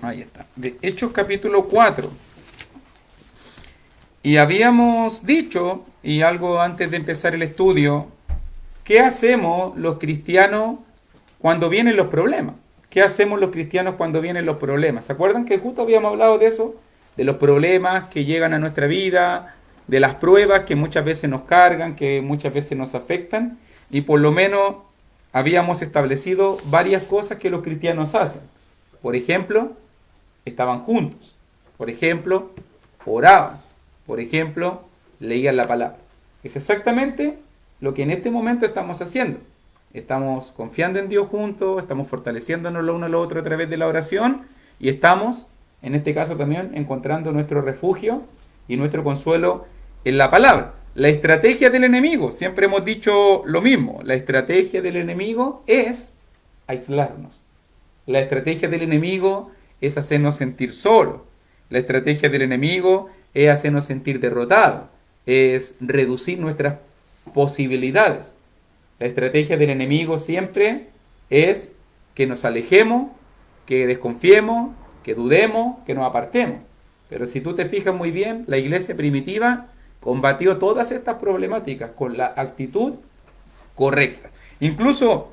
Ahí está. De Hechos capítulo 4. Y habíamos dicho, y algo antes de empezar el estudio, ¿qué hacemos los cristianos cuando vienen los problemas? ¿Qué hacemos los cristianos cuando vienen los problemas? ¿Se acuerdan que justo habíamos hablado de eso? De los problemas que llegan a nuestra vida, de las pruebas que muchas veces nos cargan, que muchas veces nos afectan, y por lo menos habíamos establecido varias cosas que los cristianos hacen. Por ejemplo, estaban juntos. Por ejemplo, oraban. Por ejemplo, leían la palabra. Es exactamente lo que en este momento estamos haciendo. Estamos confiando en Dios juntos, estamos fortaleciéndonos lo uno al otro a través de la oración y estamos, en este caso también, encontrando nuestro refugio y nuestro consuelo en la palabra. La estrategia del enemigo, siempre hemos dicho lo mismo, la estrategia del enemigo es aislarnos. La estrategia del enemigo es hacernos sentir solos. La estrategia del enemigo es hacernos sentir derrotados, es reducir nuestras posibilidades. La estrategia del enemigo siempre es que nos alejemos, que desconfiemos, que dudemos, que nos apartemos. Pero si tú te fijas muy bien, la iglesia primitiva combatió todas estas problemáticas con la actitud correcta. Incluso,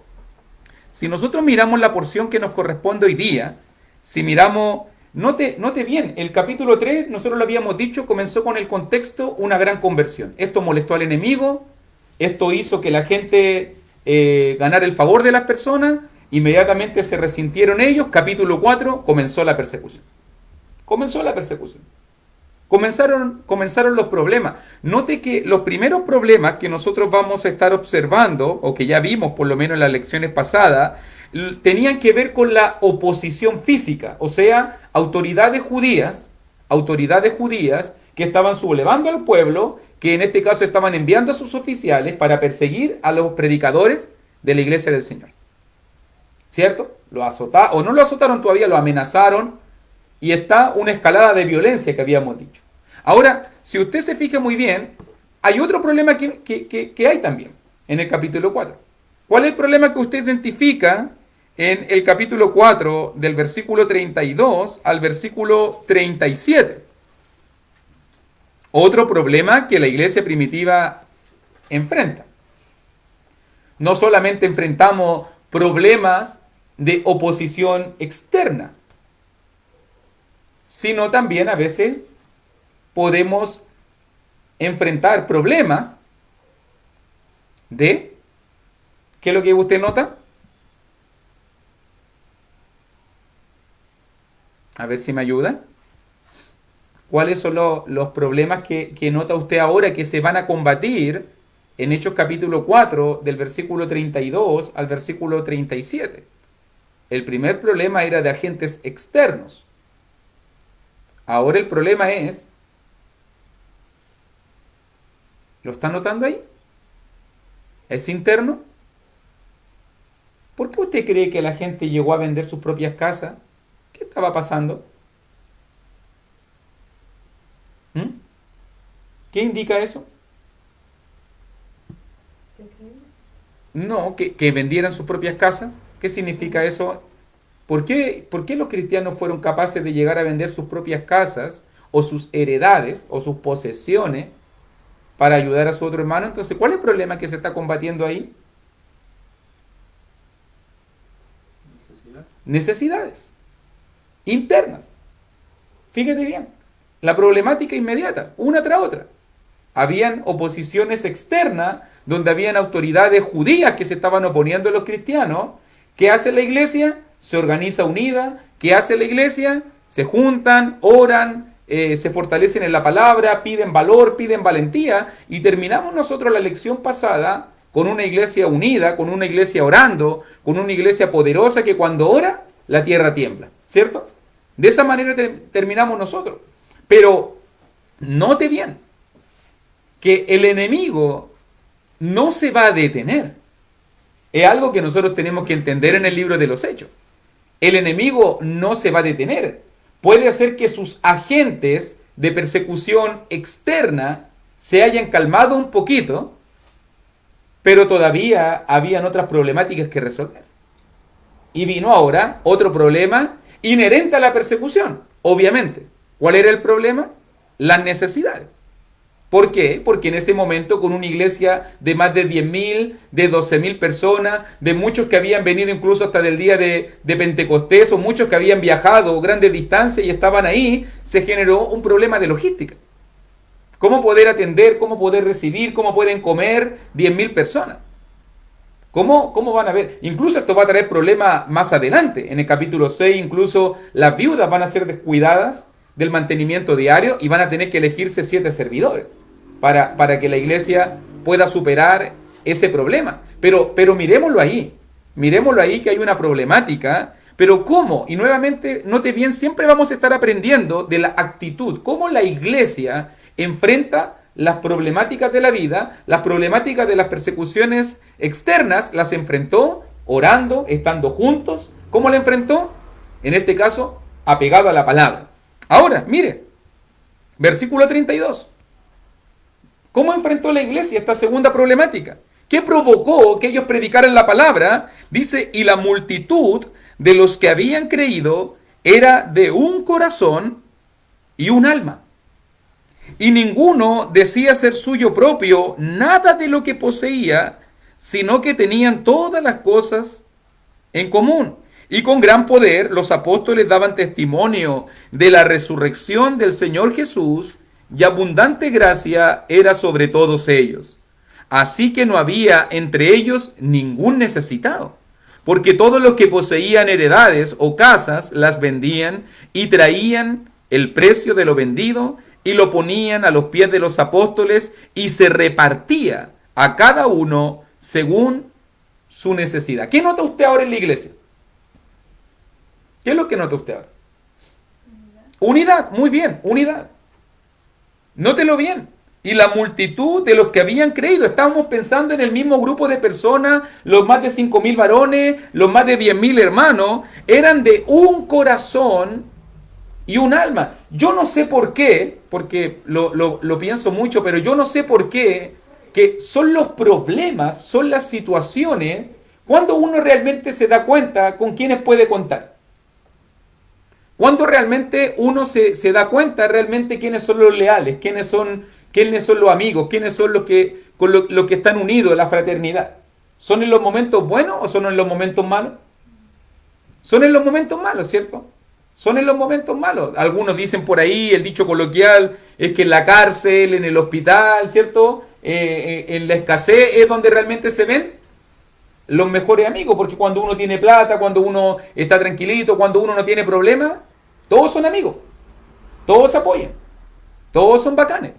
si nosotros miramos la porción que nos corresponde hoy día, si miramos, note bien, el capítulo 3, nosotros lo habíamos dicho, comenzó con el contexto, una gran conversión. Esto molestó al enemigo, esto hizo que la gente ganara el favor de las personas, inmediatamente se resintieron ellos, capítulo 4, comenzó la persecución. Comenzó la persecución. Comenzaron los problemas. Note que los primeros problemas que nosotros vamos a estar observando, o que ya vimos por lo menos en las lecciones pasadas, tenían que ver con la oposición física, o sea, autoridades judías que estaban sublevando al pueblo, que en este caso estaban enviando a sus oficiales para perseguir a los predicadores de la iglesia del Señor. ¿Cierto? Lo azotaron, o no lo azotaron todavía, lo amenazaron, y está una escalada de violencia que habíamos dicho. Ahora, si usted se fija muy bien, hay otro problema que hay también en el capítulo 4. ¿Cuál es el problema que usted identifica en el capítulo 4 del versículo 32 al versículo 37? Otro problema que la iglesia primitiva enfrenta. No solamente enfrentamos problemas de oposición externa, sino también a veces podemos enfrentar problemas de, ¿qué es lo que usted nota? A ver si me ayuda. ¿Cuáles son los problemas que nota usted ahora que se van a combatir en Hechos capítulo 4, del versículo 32 al versículo 37? El primer problema era de agentes externos. Ahora el problema es, ¿lo está notando ahí? ¿Es interno? ¿Por qué usted cree que la gente llegó a vender sus propias casas? ¿Qué estaba pasando? ¿Mm? ¿Qué indica eso? No, que vendieran sus propias casas. ¿Qué significa eso? ¿Por qué los cristianos fueron capaces de llegar a vender sus propias casas o sus heredades o sus posesiones para ayudar a su otro hermano? Entonces, ¿cuál es el problema que se está combatiendo ahí? Necesidades internas. Fíjate bien, la problemática inmediata, una tras otra. Habían oposiciones externas donde habían autoridades judías que se estaban oponiendo a los cristianos. ¿Qué hace la iglesia? Se organiza unida. ¿Qué hace la iglesia? Se juntan, oran, se fortalecen en la palabra, piden valor, piden valentía, y terminamos nosotros la lección pasada con una iglesia unida, con una iglesia orando, con una iglesia poderosa que cuando ora, la tierra tiembla, ¿cierto? De esa manera terminamos nosotros. Pero note bien que el enemigo no se va a detener. Es algo que nosotros tenemos que entender en el libro de los Hechos. El enemigo no se va a detener. Puede hacer que sus agentes de persecución externa se hayan calmado un poquito, pero todavía habían otras problemáticas que resolver. Y vino ahora otro problema inherente a la persecución, obviamente. ¿Cuál era el problema? Las necesidades. ¿Por qué? Porque en ese momento, con una iglesia de más de 10.000, de 12.000 personas, de muchos que habían venido incluso hasta del día de Pentecostés, o muchos que habían viajado grandes distancias y estaban ahí, se generó un problema de logística. ¿Cómo poder atender, cómo poder recibir, cómo pueden comer 10.000 personas? ¿Cómo van a ver? Incluso esto va a traer problemas más adelante. En el capítulo 6, incluso las viudas van a ser descuidadas del mantenimiento diario y van a tener que elegirse 7 servidores para que la iglesia pueda superar ese problema. Pero miremoslo ahí que hay una problemática. Pero ¿cómo? Y nuevamente, note bien, siempre vamos a estar aprendiendo de la actitud. ¿Cómo la iglesia enfrenta las problemáticas de la vida, las problemáticas de las persecuciones externas? Las enfrentó orando, estando juntos. ¿Cómo la enfrentó? En este caso, apegado a la palabra. Ahora, mire, versículo 32. ¿Cómo enfrentó la iglesia esta segunda problemática? ¿Qué provocó que ellos predicaran la palabra? Dice, y la multitud de los que habían creído era de un corazón y un alma. Y ninguno decía ser suyo propio nada de lo que poseía, sino que tenían todas las cosas en común. Y con gran poder los apóstoles daban testimonio de la resurrección del Señor Jesús, y abundante gracia era sobre todos ellos. Así que no había entre ellos ningún necesitado, porque todos los que poseían heredades o casas las vendían y traían el precio de lo vendido y lo ponían a los pies de los apóstoles, y se repartía a cada uno según su necesidad. ¿Qué nota usted ahora en la iglesia? ¿Qué es lo que nota usted ahora? Unidad, muy bien, unidad. Nótelo bien. Y la multitud de los que habían creído, estábamos pensando en el mismo grupo de personas, los más de 5.000 varones, los más de 10.000 hermanos, eran de un corazón y un alma. Yo no sé por qué, porque lo pienso mucho, pero yo no sé por qué, que son los problemas, son las situaciones, cuando uno realmente se da cuenta con quiénes puede contar. Cuando realmente uno se da cuenta realmente quiénes son los leales, quiénes son los amigos, quiénes son los que están unidos en la fraternidad. ¿Son en los momentos buenos o son en los momentos malos? Son en los momentos malos, ¿cierto? Son en los momentos malos. Algunos dicen por ahí, el dicho coloquial es que en la cárcel, en el hospital, ¿cierto? En la escasez es donde realmente se ven los mejores amigos, porque cuando uno tiene plata, cuando uno está tranquilito, cuando uno no tiene problemas, todos son amigos, todos se apoyan, todos son bacanes.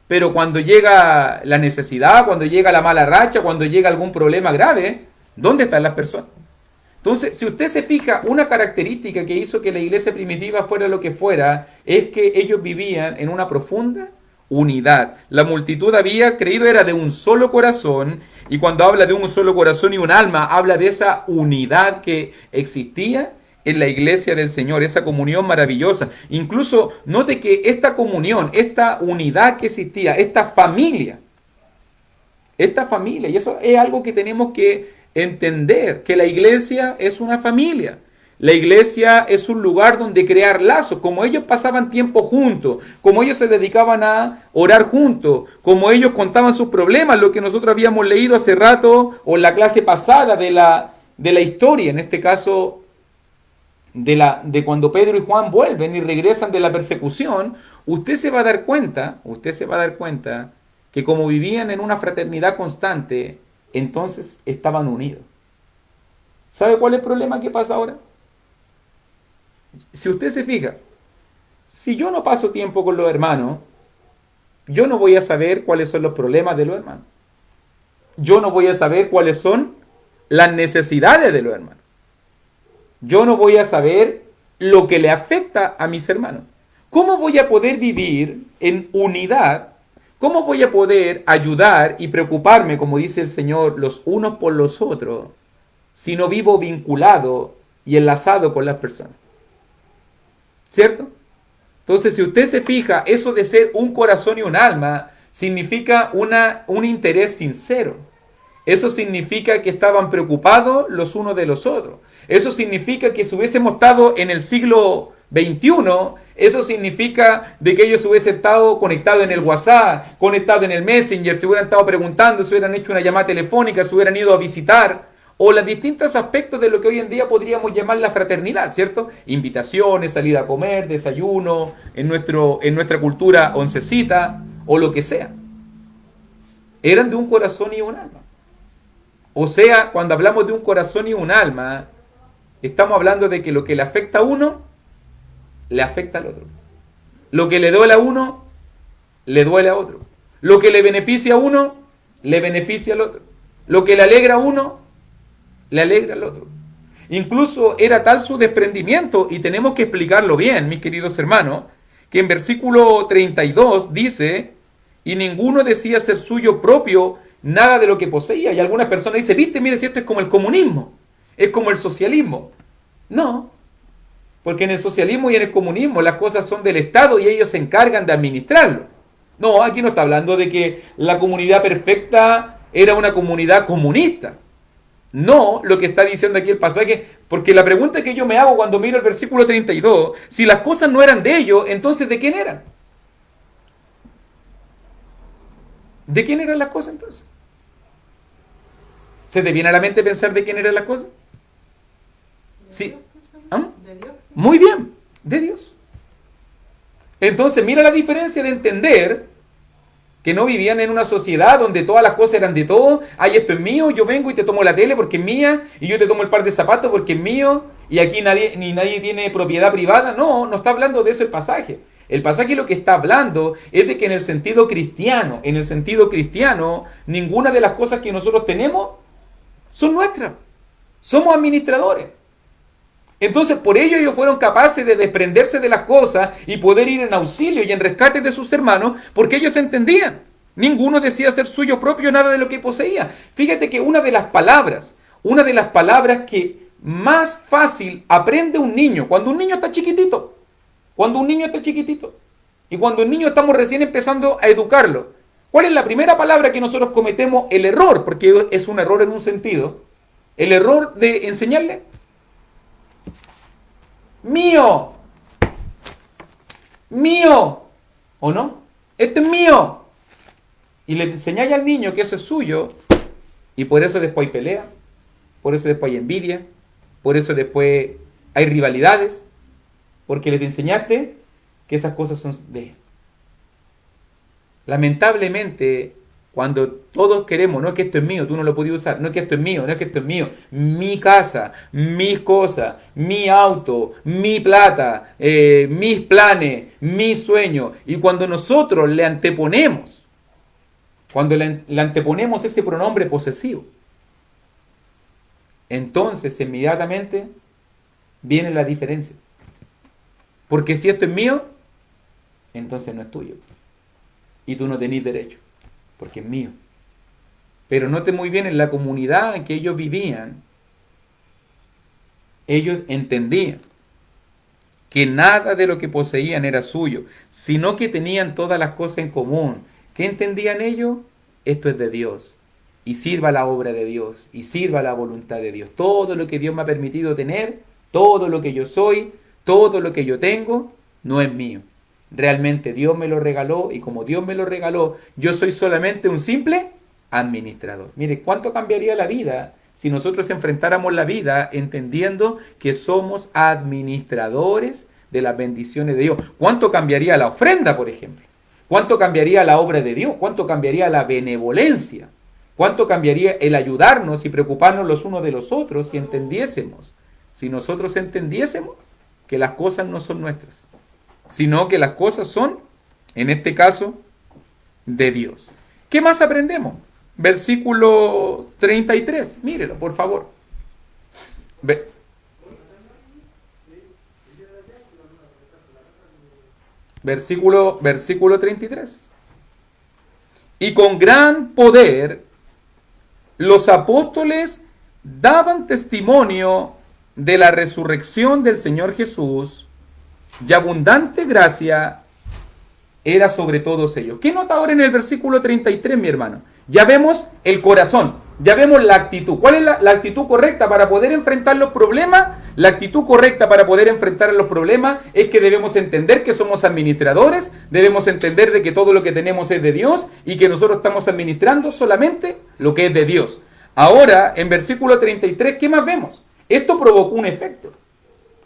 Pero cuando llega la necesidad, cuando llega la mala racha, cuando llega algún problema grave, ¿dónde están las personas? Entonces, si usted se fija, una característica que hizo que la iglesia primitiva fuera lo que fuera, es que ellos vivían en una profunda unidad. La multitud había creído, era de un solo corazón, y cuando habla de un solo corazón y un alma, habla de esa unidad que existía en la iglesia del Señor, esa comunión maravillosa. Incluso note que esta comunión, esta unidad que existía, esta familia, y eso es algo que tenemos que entender, que la iglesia es una familia. La iglesia es un lugar donde crear lazos. Como ellos pasaban tiempo juntos, como ellos se dedicaban a orar juntos, como ellos contaban sus problemas, lo que nosotros habíamos leído hace rato, o en la clase pasada de la historia, en este caso de cuando Pedro y Juan vuelven y regresan de la persecución, usted se va a dar cuenta que como vivían en una fraternidad constante, entonces estaban unidos. ¿Sabe cuál es el problema que pasa ahora? Si usted se fija, si yo no paso tiempo con los hermanos, yo no voy a saber cuáles son los problemas de los hermanos. Yo no voy a saber cuáles son las necesidades de los hermanos. Yo no voy a saber lo que le afecta a mis hermanos. ¿Cómo voy a poder vivir en unidad? ¿Cómo voy a poder ayudar y preocuparme, como dice el Señor, los unos por los otros, si no vivo vinculado y enlazado con las personas? ¿Cierto? Entonces, si usted se fija, eso de ser un corazón y un alma significa un interés sincero. Eso significa que estaban preocupados los unos de los otros. Eso significa que si hubiésemos estado en el siglo XXI, eso significa de que ellos hubiesen estado conectados en el WhatsApp, conectados en el Messenger, se hubieran estado preguntando, se hubieran hecho una llamada telefónica, se hubieran ido a visitar, o los distintos aspectos de lo que hoy en día podríamos llamar la fraternidad, ¿cierto? Invitaciones, salida a comer, desayuno, en nuestra cultura oncecita, o lo que sea. Eran de un corazón y un alma. O sea, cuando hablamos de un corazón y un alma, estamos hablando de que lo que le afecta a uno, le afecta al otro. Lo que le duele a uno, le duele a otro. Lo que le beneficia a uno, le beneficia al otro. Lo que le alegra a uno, le alegra al otro. Incluso era tal su desprendimiento, y tenemos que explicarlo bien, mis queridos hermanos, que en versículo 32 dice, y ninguno decía ser suyo propio nada de lo que poseía. Y algunas personas dicen, viste, mire, si esto es como el comunismo, es como el socialismo. No, porque en el socialismo y en el comunismo las cosas son del Estado y ellos se encargan de administrarlo. No, aquí no está hablando de que la comunidad perfecta era una comunidad comunista. No, lo que está diciendo aquí el pasaje, porque la pregunta que yo me hago cuando miro el versículo 32, si las cosas no eran de ellos, entonces ¿de quién eran? ¿De quién eran las cosas entonces? ¿Se te viene a la mente pensar de quién eran las cosas? Sí. ¿Ah? Muy bien, de Dios. Entonces mira la diferencia de entender que no vivían en una sociedad donde todas las cosas eran de todo. Ay, esto es mío, yo vengo y te tomo la tele porque es mía, y yo te tomo el par de zapatos porque es mío, y aquí nadie tiene propiedad privada. No, no está hablando de eso el pasaje. El pasaje lo que está hablando es de que en el sentido cristiano, ninguna de las cosas que nosotros tenemos son nuestras. Somos administradores. Entonces, por ello ellos fueron capaces de desprenderse de las cosas y poder ir en auxilio y en rescate de sus hermanos, porque ellos entendían. Ninguno decía ser suyo propio nada de lo que poseía. Fíjate que una de las palabras que más fácil aprende un niño, cuando un niño está chiquitito, y cuando un niño estamos recién empezando a educarlo, ¿cuál es la primera palabra que nosotros cometemos? El error, porque es un error en un sentido, el error de enseñarle. Mío, ¿o no? Este es mío. Y le enseñáis al niño que eso es suyo, y por eso después hay pelea, por eso después hay envidia, por eso después hay rivalidades, porque le enseñaste que esas cosas son de él. Lamentablemente, cuando todos queremos, no es que esto es mío, tú no lo podías usar, no es que esto es mío, mi casa, mis cosas, mi auto, mi plata, mis planes, mis sueños, y cuando nosotros le anteponemos ese pronombre posesivo, entonces inmediatamente viene la diferencia. Porque si esto es mío, entonces no es tuyo. Y tú no tenés derecho, porque es mío. Pero note muy bien, en la comunidad en que ellos vivían, ellos entendían que nada de lo que poseían era suyo, sino que tenían todas las cosas en común. ¿Qué entendían ellos? Esto es de Dios. Y sirva la obra de Dios, y sirva la voluntad de Dios. Todo lo que Dios me ha permitido tener, todo lo que yo soy, todo lo que yo tengo, no es mío. Realmente Dios me lo regaló, y como Dios me lo regaló, yo soy solamente un simple administrador. Mire, ¿cuánto cambiaría la vida si nosotros enfrentáramos la vida entendiendo que somos administradores de las bendiciones de Dios? ¿Cuánto cambiaría la ofrenda, por ejemplo? ¿Cuánto cambiaría la obra de Dios? ¿Cuánto cambiaría la benevolencia? ¿Cuánto cambiaría el ayudarnos y preocuparnos los unos de los otros si entendiésemos? Si nosotros entendiésemos que las cosas no son nuestras, sino que las cosas son, en este caso, de Dios. ¿Qué más aprendemos? Versículo 33, mírelo, por favor. Versículo 33. Y con gran poder los apóstoles daban testimonio de la resurrección del Señor Jesús, y abundante gracia era sobre todos ellos. ¿Qué nota ahora en el versículo 33, mi hermano? Ya vemos el corazón. ya vemos la actitud. ¿Cuál es la actitud correcta para poder enfrentar los problemas? La actitud correcta para poder enfrentar los problemas es que debemos entender que somos administradores, debemos entender de que todo lo que tenemos es de Dios y que nosotros estamos administrando solamente lo que es de Dios. Ahora, en versículo 33, ¿qué más vemos? Esto provocó un efecto.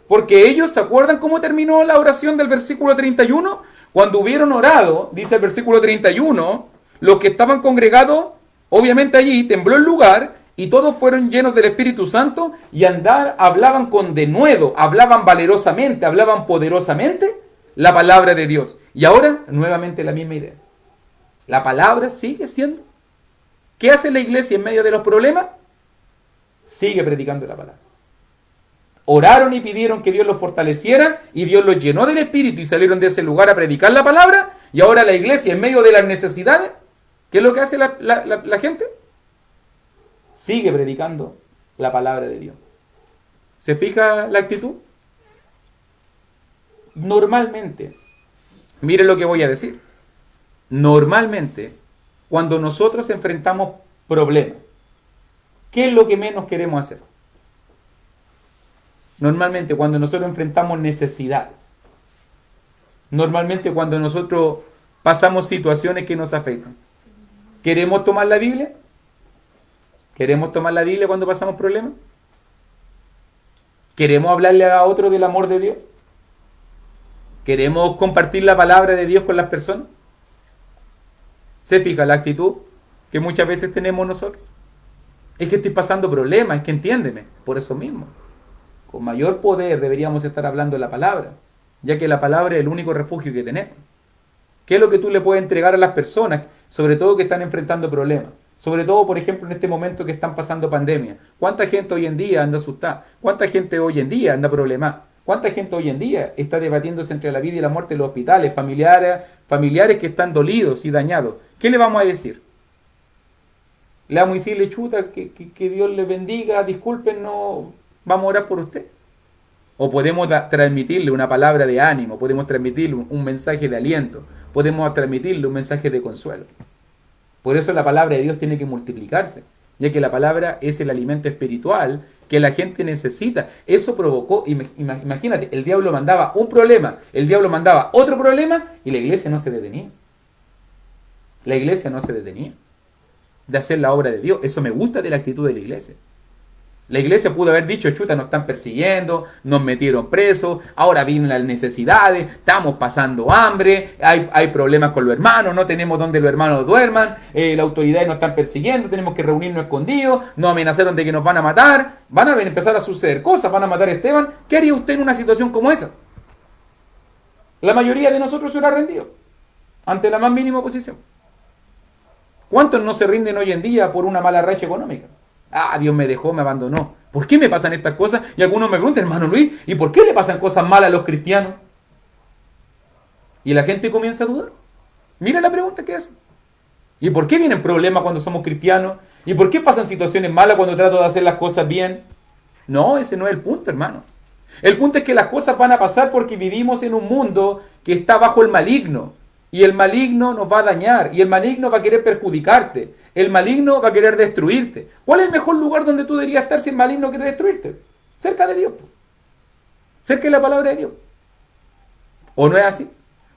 Porque ellos, ¿se acuerdan cómo terminó la oración del versículo 31? Cuando hubieron orado, dice el versículo 31, los que estaban congregados, obviamente allí tembló el lugar y todos fueron llenos del Espíritu Santo y hablaban con denuedo, hablaban valerosamente, hablaban poderosamente la palabra de Dios. Y ahora, nuevamente la misma idea. La palabra sigue siendo. ¿Qué hace la iglesia en medio de los problemas? Sigue predicando la palabra. Oraron y pidieron que Dios los fortaleciera y Dios los llenó del Espíritu y salieron de ese lugar a predicar la palabra. Y ahora la iglesia, en medio de las necesidades, ¿qué es lo que hace la gente? Sigue predicando la palabra de Dios. ¿Se fija la actitud? Normalmente, mire lo que voy a decir. Normalmente, cuando nosotros enfrentamos problemas, ¿qué es lo que menos queremos hacer? Normalmente cuando nosotros enfrentamos necesidades, normalmente cuando nosotros pasamos situaciones que nos afectan, ¿queremos tomar la Biblia? ¿Queremos tomar la Biblia cuando pasamos problemas? ¿Queremos hablarle a otro del amor de Dios? ¿Queremos compartir la palabra de Dios con las personas? ¿Se fija la actitud que muchas veces tenemos nosotros? Es que estoy pasando problemas, es que entiéndeme, por eso mismo. Con mayor poder deberíamos estar hablando de la palabra, ya que la palabra es el único refugio que tenemos. ¿Qué es lo que tú le puedes entregar a las personas, sobre todo que están enfrentando problemas? Sobre todo, por ejemplo, en este momento que están pasando pandemia. ¿Cuánta gente hoy en día anda asustada? ¿Cuánta gente hoy en día anda problemada? ¿Cuánta gente hoy en día está debatiéndose entre la vida y la muerte en los hospitales? Familiares que están dolidos y dañados. ¿Qué le vamos a decir? Le vamos a decirle, chuta, que Dios le bendiga, disculpen, no, vamos a orar por usted. O podemos transmitirle una palabra de ánimo, podemos transmitirle un mensaje de aliento, podemos transmitirle un mensaje de consuelo. Por eso la palabra de Dios tiene que multiplicarse, ya que la palabra es el alimento espiritual que la gente necesita. Eso provocó, imagínate, el diablo mandaba un problema, el diablo mandaba otro problema y la iglesia no se detenía. La iglesia no se detenía de hacer la obra de Dios. Eso me gusta de la actitud de la iglesia. La iglesia pudo haber dicho, chuta, nos están persiguiendo, nos metieron presos, ahora vienen las necesidades, estamos pasando hambre, hay problemas con los hermanos, no tenemos donde los hermanos duerman, las autoridades nos están persiguiendo, tenemos que reunirnos escondidos, nos amenazaron de que nos van a matar, van a empezar a suceder cosas, van a matar a Esteban. ¿Qué haría usted en una situación como esa? La mayoría de nosotros se hubiera rendido ante la más mínima oposición. ¿Cuántos no se rinden hoy en día por una mala racha económica? Ah, Dios me dejó, me abandonó. ¿Por qué me pasan estas cosas? Y algunos me preguntan, hermano Luis, ¿y por qué le pasan cosas malas a los cristianos? Y la gente comienza a dudar. Mira la pregunta que hace. ¿Y por qué vienen problemas cuando somos cristianos? ¿Y por qué pasan situaciones malas cuando trato de hacer las cosas bien? No, ese no es el punto, hermano. El punto es que las cosas van a pasar porque vivimos en un mundo que está bajo el maligno. Y el maligno nos va a dañar. Y el maligno va a querer perjudicarte. El maligno va a querer destruirte. ¿Cuál es el mejor lugar donde tú deberías estar si el maligno quiere destruirte? Cerca de Dios. Cerca de la palabra de Dios. ¿O no es así?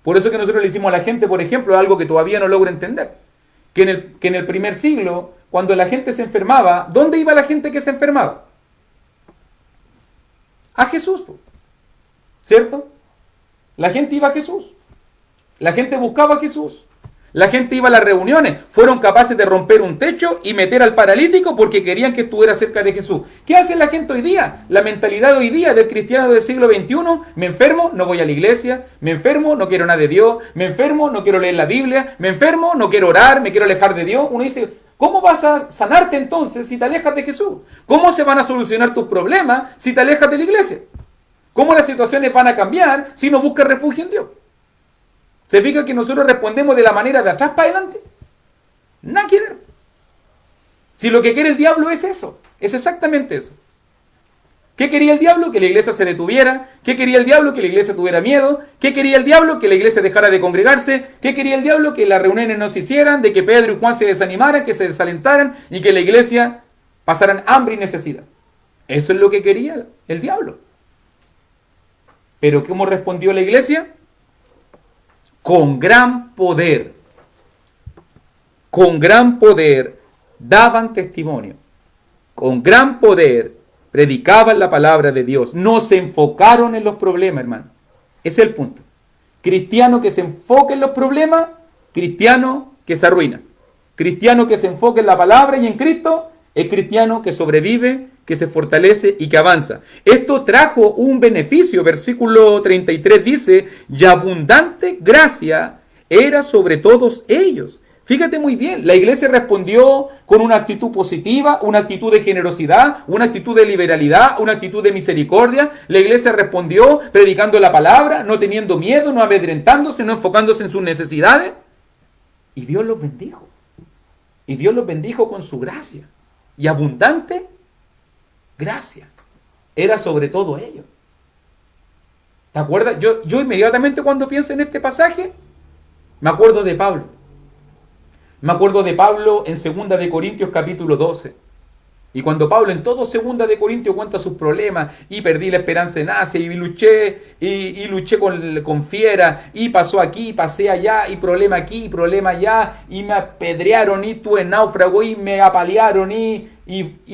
Por eso que nosotros le decimos a la gente, por ejemplo, algo que todavía no logro entender. Que en el primer siglo, cuando la gente se enfermaba, ¿dónde iba la gente que se enfermaba? A Jesús. ¿Cierto? La gente iba a Jesús. La gente buscaba a Jesús. La gente iba a las reuniones. Fueron capaces de romper un techo y meter al paralítico porque querían que estuviera cerca de Jesús. ¿Qué hace la gente hoy día? La mentalidad hoy día del cristiano del siglo XXI. Me enfermo, no voy a la iglesia. Me enfermo, no quiero nada de Dios. Me enfermo, no quiero leer la Biblia. Me enfermo, no quiero orar, me quiero alejar de Dios. Uno dice, ¿cómo vas a sanarte entonces si te alejas de Jesús? ¿Cómo se van a solucionar tus problemas si te alejas de la iglesia? ¿Cómo las situaciones van a cambiar si no buscas refugio en Dios? ¿Se fija que nosotros respondemos de la manera de atrás para adelante? Nada que ver. Si lo que quiere el diablo es eso, es exactamente eso. ¿Qué quería el diablo? Que la iglesia se detuviera. ¿Qué quería el diablo? Que la iglesia tuviera miedo. ¿Qué quería el diablo? Que la iglesia dejara de congregarse. ¿Qué quería el diablo? Que las reuniones no se hicieran, de que Pedro y Juan se desanimaran, que se desalentaran y que la iglesia pasaran hambre y necesidad. Eso es lo que quería el diablo. Pero ¿cómo respondió la iglesia? Con gran poder. Con gran poder daban testimonio. Con gran poder predicaban la palabra de Dios. No se enfocaron en los problemas, hermano. Ese es el punto. Cristiano que se enfoque en los problemas, cristiano que se arruina. Cristiano que se enfoque en la palabra y en Cristo, es cristiano que sobrevive, que se fortalece y que avanza. Esto trajo un beneficio. Versículo 33 dice, y abundante gracia era sobre todos ellos. Fíjate muy bien, la iglesia respondió con una actitud positiva, una actitud de generosidad, una actitud de liberalidad, una actitud de misericordia. La iglesia respondió predicando la palabra, no teniendo miedo, no amedrentándose, no enfocándose en sus necesidades. Y Dios los bendijo. Y Dios los bendijo con su gracia. Y abundante gracia era sobre todo ellos. ¿Te acuerdas? Yo inmediatamente cuando pienso en este pasaje, me acuerdo de Pablo. Me acuerdo de Pablo en 2 de Corintios capítulo 12. Y cuando Pablo en todo 2 de Corintios cuenta sus problemas, y perdí la esperanza en Asia, y luché con fiera, y pasó aquí, y pasé allá, y problema aquí, y problema allá, y me apedrearon, y tuve náufrago, y me apalearon, y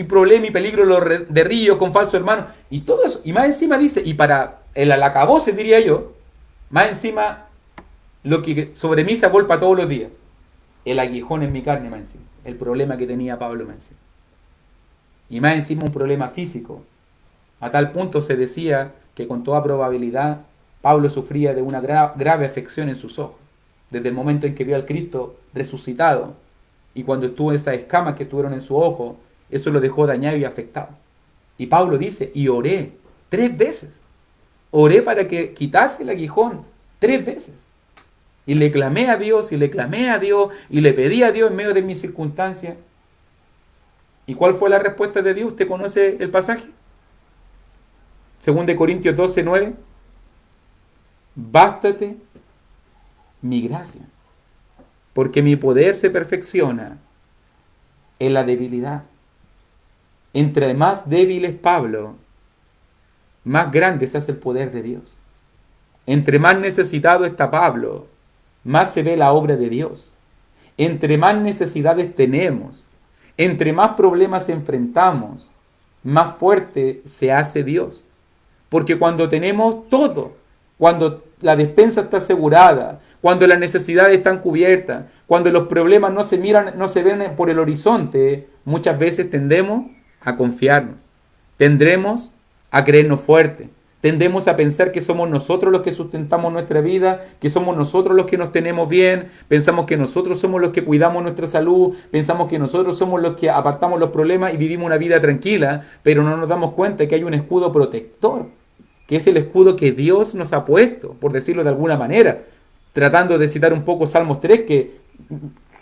problema y peligro de río con falso hermano, y todo eso. Y más encima dice, y para el acabose diría yo, más encima lo que sobre mí se agolpa todos los días. El aguijón en mi carne, más encima. El problema que tenía Pablo, más encima. Y más encima un problema físico. A tal punto se decía que con toda probabilidad Pablo sufría de una grave afección en sus ojos. Desde el momento en que vio al Cristo resucitado. Y cuando estuvo esas escamas que estuvieron en su ojo, eso lo dejó dañado y afectado. Y Pablo dice, y oré 3 veces. Oré para que quitase el aguijón 3 veces. Y le clamé a Dios, y le clamé a Dios, y le pedí a Dios en medio de mis circunstancias. ¿Y cuál fue la respuesta de Dios? ¿Usted conoce el pasaje? 2 Corintios 12, 9. Bástate mi gracia, porque mi poder se perfecciona en la debilidad. Entre más débil es Pablo, más grande se hace el poder de Dios. Entre más necesitado está Pablo, más se ve la obra de Dios. Entre más necesidades tenemos, entre más problemas enfrentamos, más fuerte se hace Dios. Porque cuando tenemos todo, cuando la despensa está asegurada, cuando las necesidades están cubiertas, cuando los problemas no se ven por el horizonte, muchas veces tendemos a confiarnos, tendremos a creernos fuertes. Tendemos a pensar que somos nosotros los que sustentamos nuestra vida, que somos nosotros los que nos tenemos bien, pensamos que nosotros somos los que cuidamos nuestra salud, pensamos que nosotros somos los que apartamos los problemas y vivimos una vida tranquila, pero no nos damos cuenta que hay un escudo protector, que es el escudo que Dios nos ha puesto, por decirlo de alguna manera, tratando de citar un poco Salmos 3, que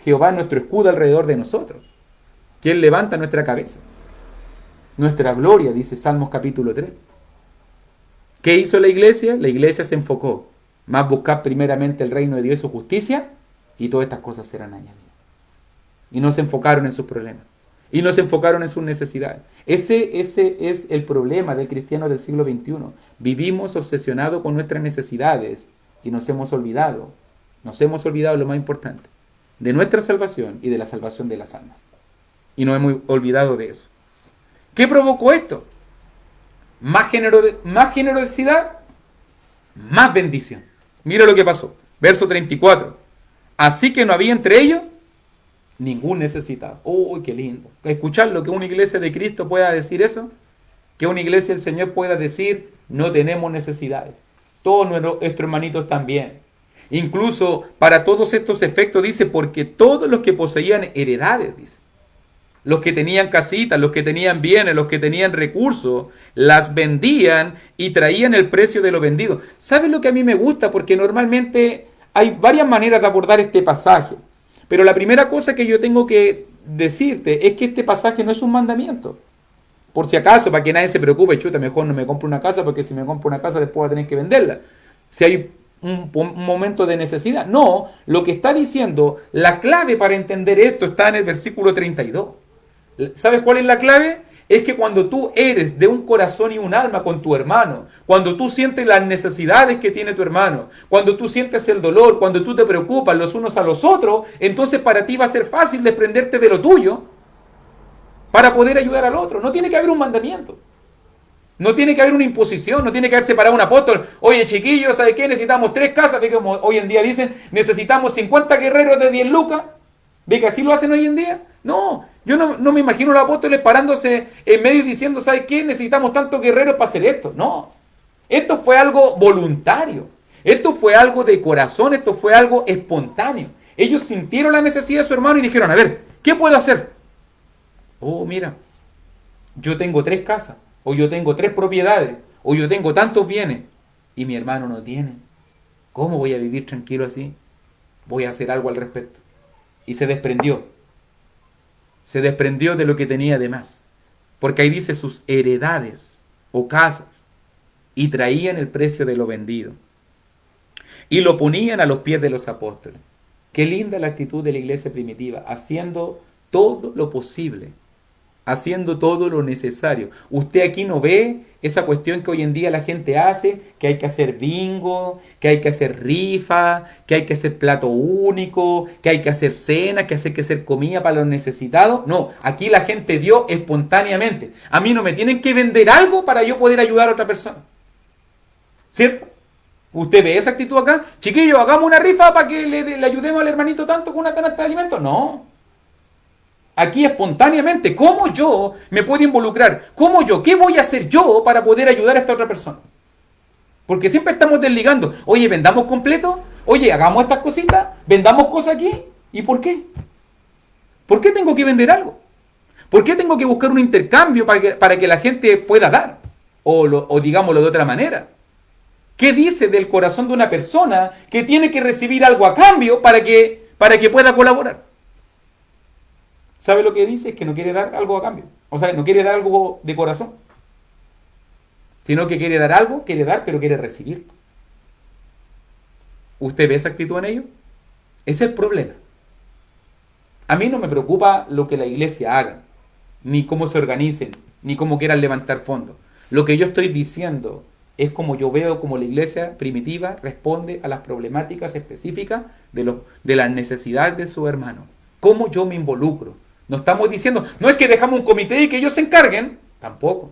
Jehová es nuestro escudo alrededor de nosotros, que Él levanta nuestra cabeza, nuestra gloria, dice Salmos capítulo 3. ¿Qué hizo la iglesia? La iglesia se enfocó. Más buscar primeramente el reino de Dios y su justicia, y todas estas cosas serán añadidas. Y no se enfocaron en sus problemas. Y no se enfocaron en sus necesidades. Ese es el problema del cristiano del siglo XXI. Vivimos obsesionados con nuestras necesidades y nos hemos olvidado lo más importante, de nuestra salvación y de la salvación de las almas. Y nos hemos olvidado de eso. ¿Qué provocó esto? Más generosidad, más bendición. Mira lo que pasó. Verso 34. Así que no había entre ellos ningún necesitado. ¡Uy, qué lindo! Escucharlo, que una iglesia de Cristo pueda decir eso. Que una iglesia del Señor pueda decir, no tenemos necesidades. Todos nuestros hermanitos también. Incluso para todos estos efectos dice, porque todos los que poseían heredades, dice. Los que tenían casitas, los que tenían bienes, los que tenían recursos, las vendían y traían el precio de lo vendido. ¿Sabes lo que a mí me gusta? Porque normalmente hay varias maneras de abordar este pasaje. Pero la primera cosa que yo tengo que decirte es que este pasaje no es un mandamiento. por si acaso, para que nadie se preocupe, chuta, mejor no me compro una casa porque si me compro una casa después voy a tener que venderla. Si hay un momento de necesidad. No, lo que está diciendo, la clave para entender esto está en el versículo 32. ¿Sabes cuál es la clave? Es que cuando tú eres de un corazón y un alma con tu hermano, cuando tú sientes las necesidades que tiene tu hermano, cuando tú sientes el dolor, cuando tú te preocupas los unos a los otros, entonces para ti va a ser fácil desprenderte de lo tuyo para poder ayudar al otro. No tiene que haber un mandamiento. No tiene que haber una imposición, no tiene que haber separado un apóstol. Oye, chiquillos, ¿sabes qué? Necesitamos 3 casas. Ve como hoy en día dicen, necesitamos 50 guerreros de 10 lucas. ¿Ve que así lo hacen hoy en día? No, yo no me imagino a los apóstoles parándose en medio y diciendo, ¿sabes qué? Necesitamos tantos guerreros para hacer esto. No, esto fue algo voluntario. Esto fue algo de corazón, esto fue algo espontáneo. Ellos sintieron la necesidad de su hermano y dijeron, a ver, ¿qué puedo hacer? Oh, mira, yo tengo 3 casas, o yo tengo 3 propiedades, o yo tengo tantos bienes, y mi hermano no tiene. ¿Cómo voy a vivir tranquilo así? Voy a hacer algo al respecto. Y se desprendió. Se desprendió de lo que tenía de más. Porque ahí dice sus heredades o casas. Y traían el precio de lo vendido. Y lo ponían a los pies de los apóstoles. Qué linda la actitud de la iglesia primitiva, haciendo todo lo posible, haciendo todo lo necesario. Usted aquí no ve esa cuestión que hoy en día la gente hace, que hay que hacer bingo, que hay que hacer rifa, que hay que hacer plato único, que hay que hacer cena, que hay que hacer comida para los necesitados. No, aquí la gente dio espontáneamente. A mí no me tienen que vender algo para yo poder ayudar a otra persona. ¿Cierto? ¿Usted ve esa actitud acá? Chiquillos, hagamos una rifa para que le ayudemos al hermanito tanto con una canasta de alimentos. No. Aquí espontáneamente, ¿cómo yo me puedo involucrar? ¿Cómo yo? ¿Qué voy a hacer yo para poder ayudar a esta otra persona? Porque siempre estamos desligando. Oye, vendamos completo. Oye, hagamos estas cositas. Vendamos cosas aquí. ¿Y por qué? ¿Por qué tengo que vender algo? ¿Por qué tengo que buscar un intercambio para que la gente pueda dar? O digámoslo de otra manera. ¿Qué dice del corazón de una persona que tiene que recibir algo a cambio para que pueda colaborar? ¿Sabe lo que dice? Es que no quiere dar algo a cambio. O sea, no quiere dar algo de corazón. Sino que quiere dar algo, quiere dar, pero quiere recibir. ¿Usted ve esa actitud en ellos? Ese es el problema. A mí no me preocupa lo que la iglesia haga, ni cómo se organicen, ni cómo quieran levantar fondos. Lo que yo estoy diciendo es como yo veo como la iglesia primitiva responde a las problemáticas específicas de las necesidades de su hermano. ¿Cómo yo me involucro? No estamos diciendo, no es que dejamos un comité y que ellos se encarguen. Tampoco.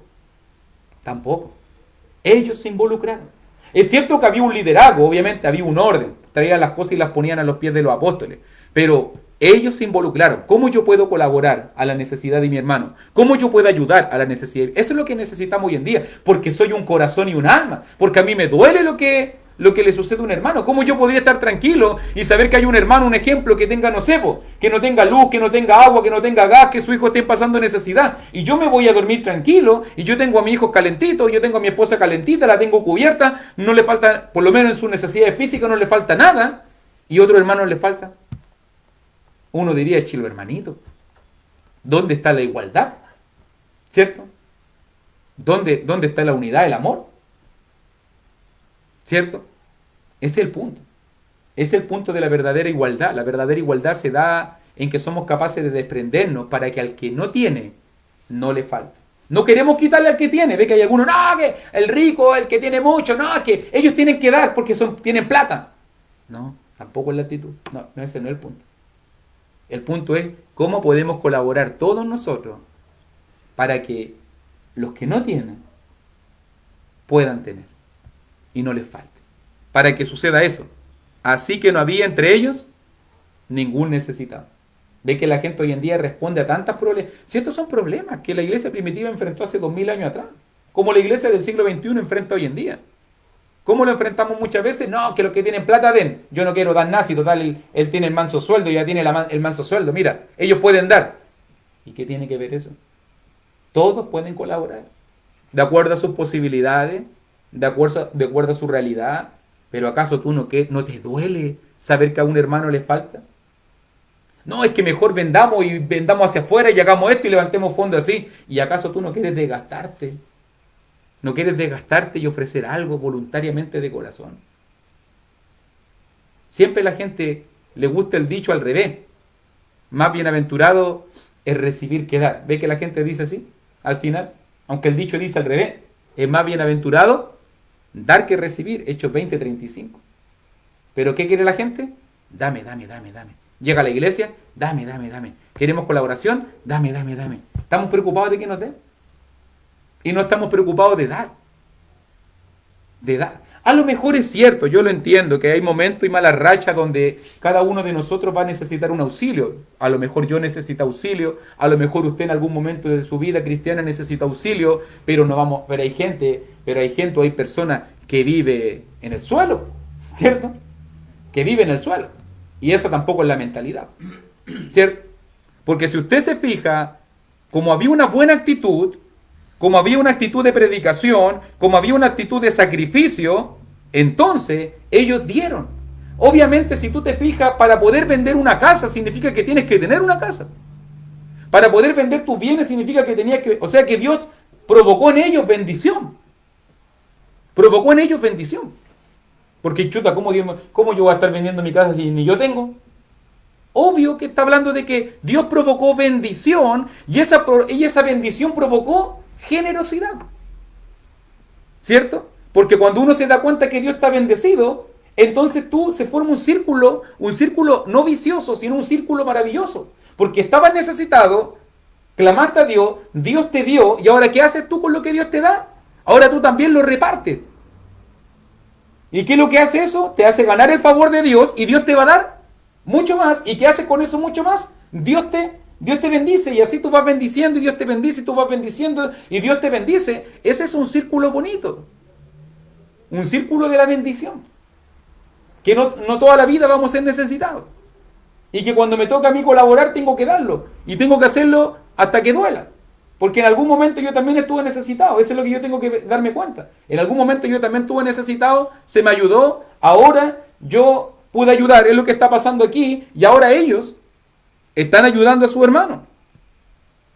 Ellos se involucraron. Es cierto que había un liderazgo, obviamente había un orden. Traían las cosas y las ponían a los pies de los apóstoles. Pero ellos se involucraron. ¿Cómo yo puedo colaborar a la necesidad de mi hermano? ¿Cómo yo puedo ayudar a la necesidad? Eso es lo que necesitamos hoy en día. Porque soy un corazón y un alma. Porque a mí me duele lo que le sucede a un hermano. ¿Cómo yo podría estar tranquilo y saber que hay un hermano, un ejemplo, que tenga, no sé, que no tenga luz, que no tenga agua, que no tenga gas, que su hijo esté pasando necesidad? Y yo me voy a dormir tranquilo, y yo tengo a mi hijo calentito, yo tengo a mi esposa calentita, la tengo cubierta, no le falta, por lo menos en sus necesidades físicas no le falta nada, y otro hermano le falta. Uno diría, chilo hermanito, ¿dónde está la igualdad? ¿Cierto? ¿Dónde está la unidad, el amor? ¿Cierto? Ese es el punto. Es el punto de la verdadera igualdad. La verdadera igualdad se da en que somos capaces de desprendernos para que al que no tiene, no le falte. No queremos quitarle al que tiene. Ve que hay algunos, no, que el rico, el que tiene mucho, no, que ellos tienen que dar porque tienen plata. No, tampoco es la actitud. No, ese no es el punto. El punto es cómo podemos colaborar todos nosotros para que los que no tienen puedan tener y no les falte. Para que suceda eso. Así que no había entre ellos ningún necesitado. Ve que la gente hoy en día responde a tantas problemas. Si estos son problemas que la iglesia primitiva enfrentó hace 2000 años atrás, como la iglesia del siglo XXI enfrenta hoy en día. ¿Cómo lo enfrentamos muchas veces? No, que los que tienen plata den. Yo no quiero dar nada, si total él tiene el manso sueldo, ya tiene el manso sueldo. Mira, ellos pueden dar. ¿Y qué tiene que ver eso? Todos pueden colaborar. De acuerdo a sus posibilidades, de acuerdo a su realidad. Pero ¿acaso tú no te duele saber que a un hermano le falta? No, es que mejor vendamos y vendamos hacia afuera y hagamos esto y levantemos fondos así. ¿Y acaso tú no quieres desgastarte? ¿No quieres desgastarte y ofrecer algo voluntariamente de corazón? Siempre a la gente le gusta el dicho al revés. Más bienaventurado es recibir que dar. ¿Ve que la gente dice así? Al final, aunque el dicho dice al revés, es más bienaventurado dar que recibir. Hechos 20:35. ¿Pero qué quiere la gente? Dame, dame, dame, dame. Llega a la iglesia, dame, dame, dame. ¿Queremos colaboración? Dame, dame, dame. ¿Estamos preocupados de que nos den? Y no estamos preocupados de dar. De dar. A lo mejor es cierto, yo lo entiendo, que hay momentos y malas rachas donde cada uno de nosotros va a necesitar un auxilio. A lo mejor yo necesito auxilio, a lo mejor usted en algún momento de su vida cristiana necesita auxilio, pero no vamos, pero hay gente, hay personas que vive en el suelo, ¿cierto? Que vive en el suelo. Y esa tampoco es la mentalidad, ¿cierto? Porque si usted se fija, como había una buena actitud, como había una actitud de predicación, como había una actitud de sacrificio, entonces ellos dieron. Obviamente, si tú te fijas, para poder vender una casa significa que tienes que tener una casa. Para poder vender tus bienes significa que tenías que... O sea que Dios provocó en ellos bendición. Provocó en ellos bendición. Porque chuta, ¿cómo yo voy a estar vendiendo mi casa si ni yo tengo? Obvio que está hablando de que Dios provocó bendición y esa bendición provocó generosidad. ¿Cierto? Porque cuando uno se da cuenta que Dios está bendecido, entonces se forma un círculo no vicioso, sino un círculo maravilloso. Porque estabas necesitado, clamaste a Dios, Dios te dio, y ahora ¿qué haces tú con lo que Dios te da? Ahora tú también lo repartes. ¿Y qué es lo que hace eso? Te hace ganar el favor de Dios y Dios te va a dar mucho más. ¿Y qué haces con eso mucho más? Dios te bendice y así tú vas bendiciendo y Dios te bendice y tú vas bendiciendo y Dios te bendice. Ese es un círculo bonito. Un círculo de la bendición. Que no toda la vida vamos a ser necesitados. Y que cuando me toca a mí colaborar tengo que darlo. Y tengo que hacerlo hasta que duela. Porque en algún momento yo también estuve necesitado. Eso es lo que yo tengo que darme cuenta. En algún momento yo también estuve necesitado. Se me ayudó. Ahora yo pude ayudar. Es lo que está pasando aquí. Y ahora ellos están ayudando a su hermano.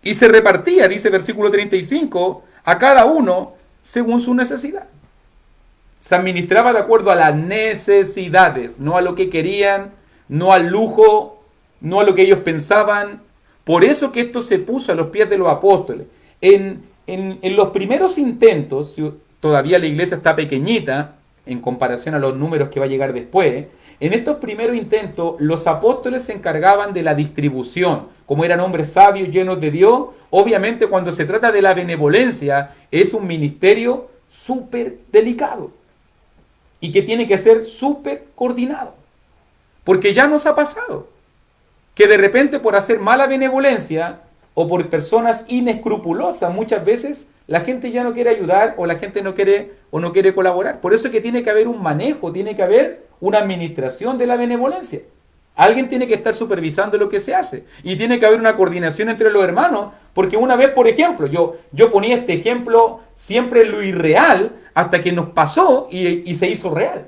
Y se repartía, dice versículo 35, a cada uno según su necesidad. Se administraba de acuerdo a las necesidades, no a lo que querían, no al lujo, no a lo que ellos pensaban. Por eso que esto se puso a los pies de los apóstoles. En los primeros intentos, todavía la iglesia está pequeñita en comparación a los números que va a llegar después. En estos primeros intentos, los apóstoles se encargaban de la distribución. Como eran hombres sabios, llenos de Dios, obviamente cuando se trata de la benevolencia, es un ministerio súper delicado. Y que tiene que ser súper coordinado. Porque ya nos ha pasado que de repente por hacer mala benevolencia o por personas inescrupulosas, muchas veces la gente ya no quiere ayudar o la gente no quiere colaborar. Por eso es que tiene que haber un manejo, tiene que haber una administración de la benevolencia. Alguien tiene que estar supervisando lo que se hace y tiene que haber una coordinación entre los hermanos, porque una vez, por ejemplo, yo ponía este ejemplo siempre en lo irreal hasta que nos pasó y se hizo real.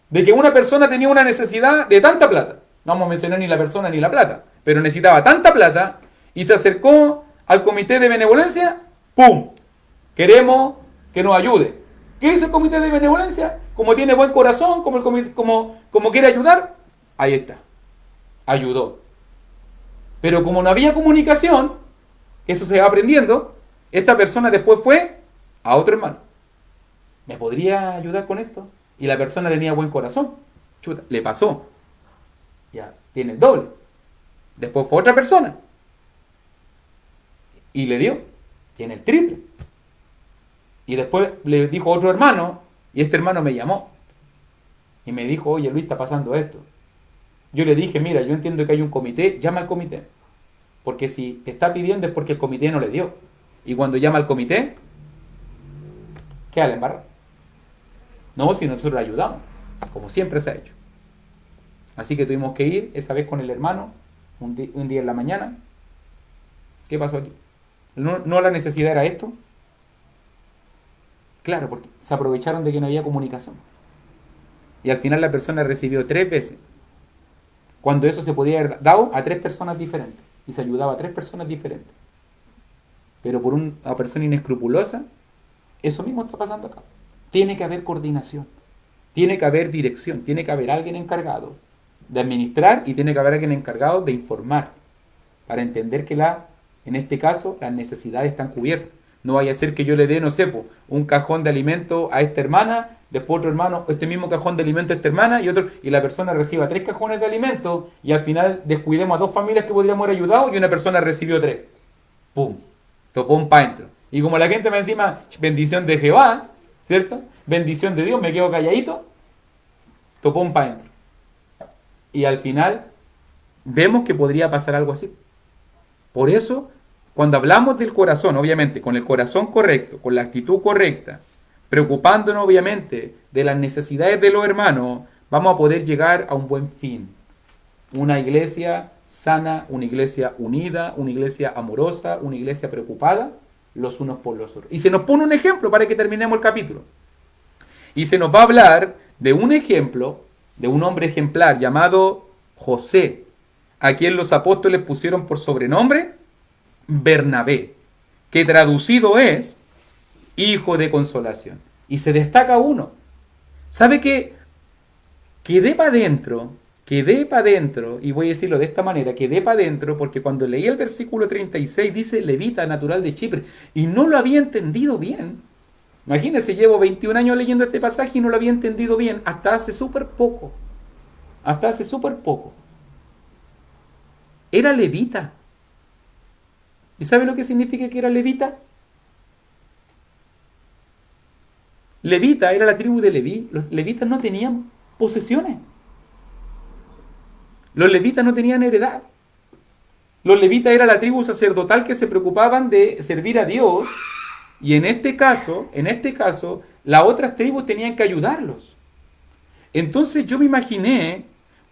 De que una persona tenía una necesidad de tanta plata. No vamos a mencionar ni la persona ni la plata, pero necesitaba tanta plata y se acercó al comité de benevolencia. ¡Pum! Queremos que nos ayude. ¿Qué hizo el comité de benevolencia? Como tiene buen corazón, como quiere ayudar, ahí está. Ayudó. Pero como no había comunicación, eso se va aprendiendo, esta persona después fue a otro hermano. ¿Me podría ayudar con esto? Y la persona tenía buen corazón. Chuta, le pasó. Ya, tiene el doble. Después fue otra persona. Y le dio. Tiene el triple. Y después le dijo otro hermano, y este hermano me llamó. Y me dijo, oye Luis, está pasando esto. Yo le dije, mira, yo entiendo que hay un comité, llama al comité. Porque si te está pidiendo es porque el comité no le dio. Y cuando llama al comité, queda la embarrada. No, si nosotros ayudamos, como siempre se ha hecho. Así que tuvimos que ir esa vez con el hermano, un día en la mañana. ¿Qué pasó aquí? ¿No la necesidad era esto? Claro, porque se aprovecharon de que no había comunicación. Y al final la persona recibió 3 veces. cuando eso se podía haber dado a 3 personas diferentes y se ayudaba a 3 personas diferentes. Pero por una persona inescrupulosa, eso mismo está pasando acá. Tiene que haber coordinación, tiene que haber dirección, tiene que haber alguien encargado de administrar y tiene que haber alguien encargado de informar para entender que en este caso las necesidades están cubiertas. No vaya a ser que yo le dé, no sé, un cajón de alimento a esta hermana, después otro hermano, este mismo cajón de alimento a esta hermana y la persona reciba 3 cajones de alimento y al final descuidemos a 2 familias que podríamos haber ayudado y una persona recibió 3. ¡Pum! Topón para adentro. Y como la gente me encima, bendición de Jehová, ¿cierto? Bendición de Dios, me quedo calladito, topón para adentro. Y al final vemos que podría pasar algo así. Por eso, cuando hablamos del corazón, obviamente, con el corazón correcto, con la actitud correcta, preocupándonos obviamente de las necesidades de los hermanos, vamos a poder llegar a un buen fin. Una iglesia sana, una iglesia unida, una iglesia amorosa, una iglesia preocupada los unos por los otros. Y se nos pone un ejemplo para que terminemos el capítulo. Y se nos va a hablar de un ejemplo, de un hombre ejemplar llamado José, a quien los apóstoles pusieron por sobrenombre Bernabé, que traducido es hijo de consolación. Y se destaca uno. ¿Sabe qué? Quedé para adentro, y voy a decirlo de esta manera, quedé para adentro porque cuando leí el versículo 36 dice levita natural de Chipre, y no lo había entendido bien. Imagínense, llevo 21 años leyendo este pasaje y no lo había entendido bien hasta hace súper poco. Era levita. ¿Y sabe lo que significa que era levita? Levita era la tribu de Leví. Los levitas no tenían posesiones. Los levitas no tenían heredad. Los levitas era la tribu sacerdotal que se preocupaban de servir a Dios. Y en este caso, las otras tribus tenían que ayudarlos. Entonces yo me imaginé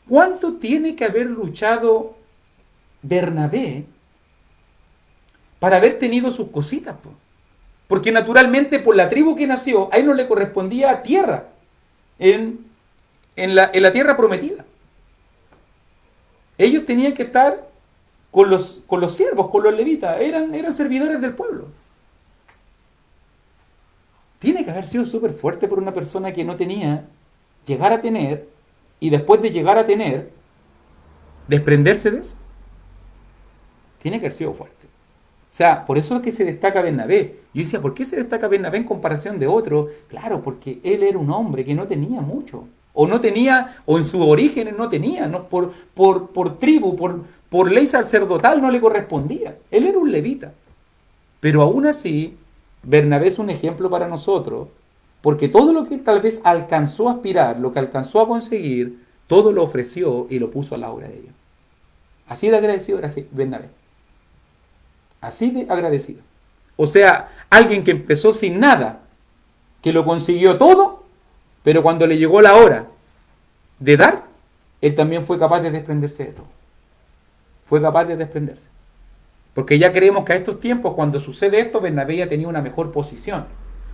cuánto tiene que haber luchado Bernabé para haber tenido sus cositas. Porque naturalmente por la tribu que nació, a él no le correspondía tierra en la tierra prometida. Ellos tenían que estar con los siervos, con los levitas, eran servidores del pueblo. Tiene que haber sido súper fuerte por una persona que no tenía, llegar a tener, y después de llegar a tener, desprenderse de eso. Tiene que haber sido fuerte. O sea, por eso es que se destaca Bernabé. Yo decía, ¿por qué se destaca Bernabé en comparación de otro? Claro, porque él era un hombre que no tenía mucho. O no tenía, o en sus orígenes no tenía, ¿no? Por tribu, por ley sacerdotal no le correspondía. Él era un levita. Pero aún así, Bernabé es un ejemplo para nosotros, porque todo lo que él tal vez alcanzó a aspirar, lo que alcanzó a conseguir, todo lo ofreció y lo puso a la obra de Dios. Así de agradecido era Bernabé. Así de agradecido. O sea, alguien que empezó sin nada, que lo consiguió todo, pero cuando le llegó la hora de dar, él también fue capaz de desprenderse de todo. Fue capaz de desprenderse. Porque ya creemos que a estos tiempos, cuando sucede esto, Bernabé ya tenía una mejor posición.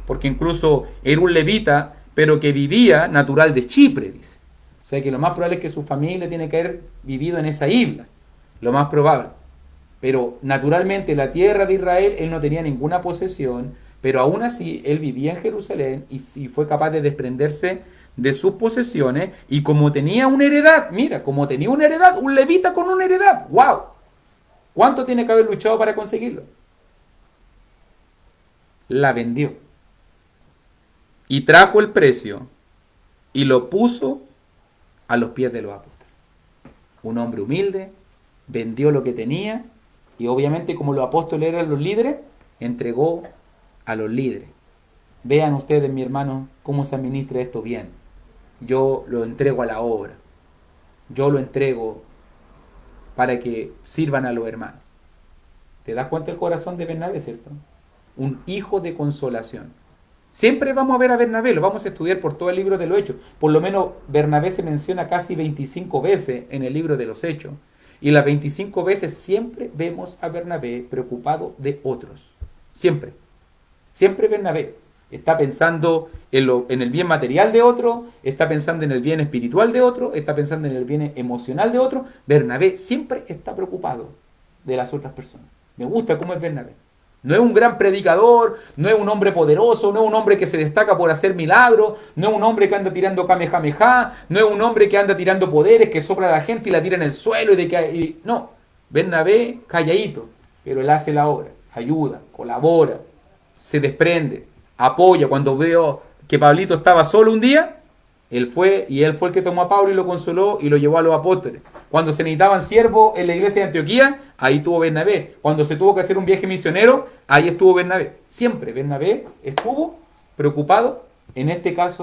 Porque incluso era un levita, pero que vivía natural de Chipre, dice. O sea que lo más probable es que su familia tiene que haber vivido en esa isla. Lo más probable. Pero naturalmente la tierra de Israel, él no tenía ninguna posesión, pero aún así él vivía en Jerusalén y fue capaz de desprenderse de sus posesiones, y como tenía una heredad, mira, como tenía una heredad, un levita con una heredad, ¡wow! ¿Cuánto tiene que haber luchado para conseguirlo? La vendió. Y trajo el precio y lo puso a los pies de los apóstoles. Un hombre humilde, vendió lo que tenía y obviamente como los apóstoles eran los líderes, entregó a los líderes. Vean ustedes, mi hermano, cómo se administra esto bien. Yo lo entrego a la obra. Yo lo entrego para que sirvan a los hermanos. ¿Te das cuenta el corazón de Bernabé, cierto? Un hijo de consolación. Siempre vamos a ver a Bernabé, lo vamos a estudiar por todo el libro de los Hechos. Por lo menos Bernabé se menciona casi 25 veces en el libro de los Hechos. Y las 25 veces siempre vemos a Bernabé preocupado de otros. Siempre. Siempre Bernabé. Está pensando en el bien material de otro, está pensando en el bien espiritual de otro, está pensando en el bien emocional de otro. Bernabé siempre está preocupado de las otras personas. Me gusta cómo es Bernabé. No es un gran predicador, no es un hombre poderoso, no es un hombre que se destaca por hacer milagros, no es un hombre que anda tirando kamehameha, no es un hombre que anda tirando poderes, que sopla a la gente y la tira en el suelo no, Bernabé calladito, pero él hace la obra, ayuda, colabora, se desprende, apoya. Cuando veo que Pablito estaba solo un día, él fue el que tomó a Pablo y lo consoló y lo llevó a los apóstoles. Cuando se necesitaban siervos en la iglesia de Antioquía, ahí estuvo Bernabé. Cuando se tuvo que hacer un viaje misionero, ahí estuvo Bernabé. Siempre Bernabé estuvo preocupado, en este caso,